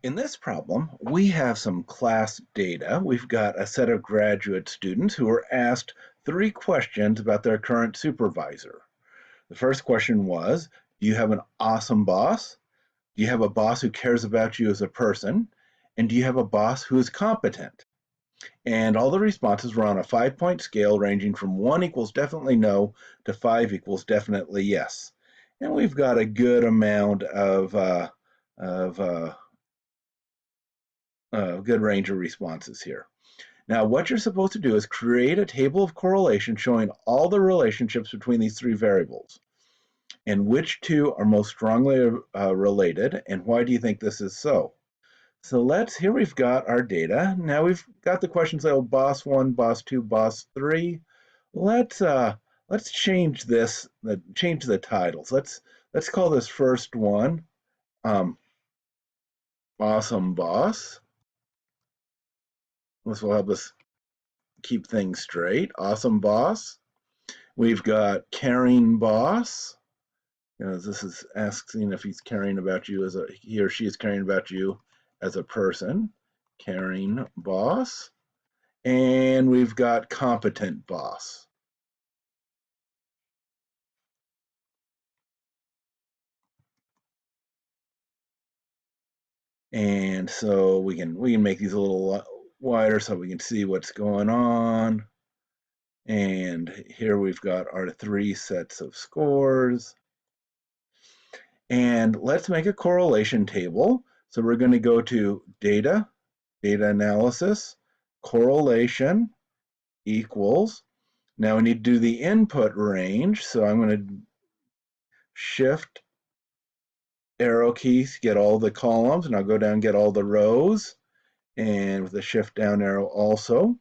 In this problem, we have some class data. We've got a set of graduate students who were asked 3 questions about their current supervisor. The first question was, do you have an awesome boss? Do you have a boss who cares about you as a person? And do you have a boss who is competent? And all the responses were on a 5-point scale ranging from 1 equals definitely no to 5 equals definitely yes. And we've got a good amount of good range of responses here. Now, what you're supposed to do is create a table of correlation showing all the relationships between these 3 variables and which 2 are most strongly related, and why do you think this is so? So here we've got our data. Now we've got the questions labeled boss 1, boss 2, boss 3. Let's change this, change the titles. Let's call this first one awesome boss. This will help us keep things straight. Awesome boss. We've got caring boss. This is asking if he's caring about you as he or she is caring about you as a person. Caring boss. And we've got competent boss. And so we can make these a little wider so we can see what's going on. And here we've got our 3 sets of scores. And let's make a correlation table. So we're going to go to data, data analysis, correlation equals. Now we need to do the input range. So I'm going to shift arrow keys, get all the columns, and I'll go down and get all the rows. And with the shift down arrow also.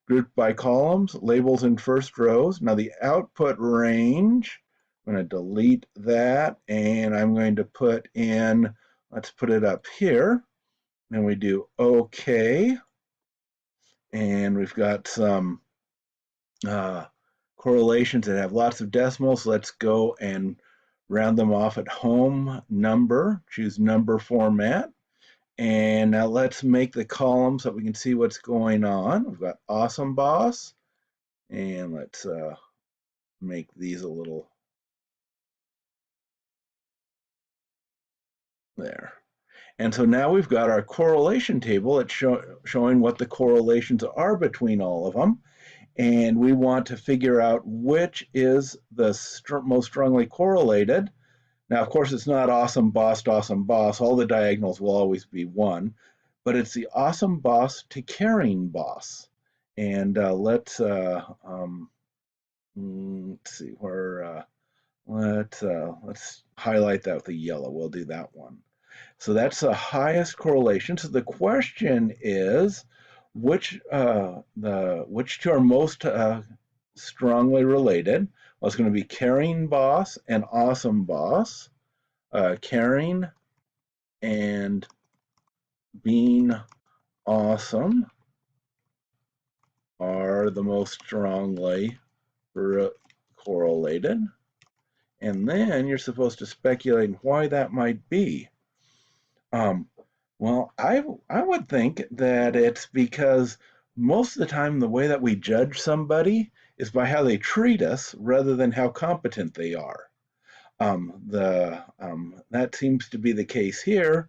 Grouped by columns, labels in first rows. Now the output range, I'm going to delete that, and I'm going to put in, let's put it up here. Then we do OK. And we've got some correlations that have lots of decimals. Let's go and round them off at home number, choose number format. And now let's make the columns so we can see what's going on. We've got awesome boss. And let's make these a little there. And so now we've got our correlation table. It's showing what the correlations are between all of them. And we want to figure out which is the most strongly correlated. Now, of course, it's not awesome boss to awesome boss. All the diagonals will always be 1. But it's the awesome boss to caring boss. And let's see where, let's highlight that with the yellow. We'll do that one. So that's the highest correlation. So the question is, which 2 are most strongly related? Well, it's going to be caring boss and awesome boss. Caring and being awesome are the most strongly correlated. And then you're supposed to speculate why that might be. Well, I would think that it's because most of the time the way that we judge somebody is by how they treat us rather than how competent they are. That seems to be the case here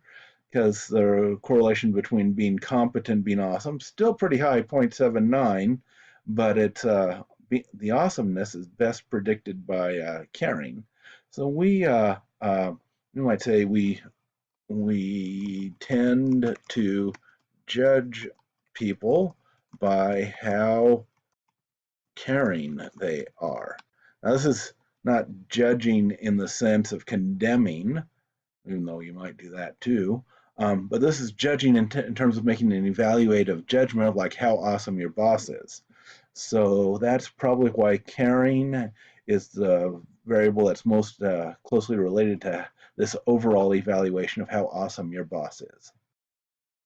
because the correlation between being competent and being awesome still pretty high, 0.79, but it's the awesomeness is best predicted by caring. So we might say we tend to judge people by how caring they are. Now, this is not judging in the sense of condemning, even though you might do that too, but this is judging in terms of making an evaluative judgment of like how awesome your boss is. So that's probably why caring is the variable that's most closely related to this overall evaluation of how awesome your boss is.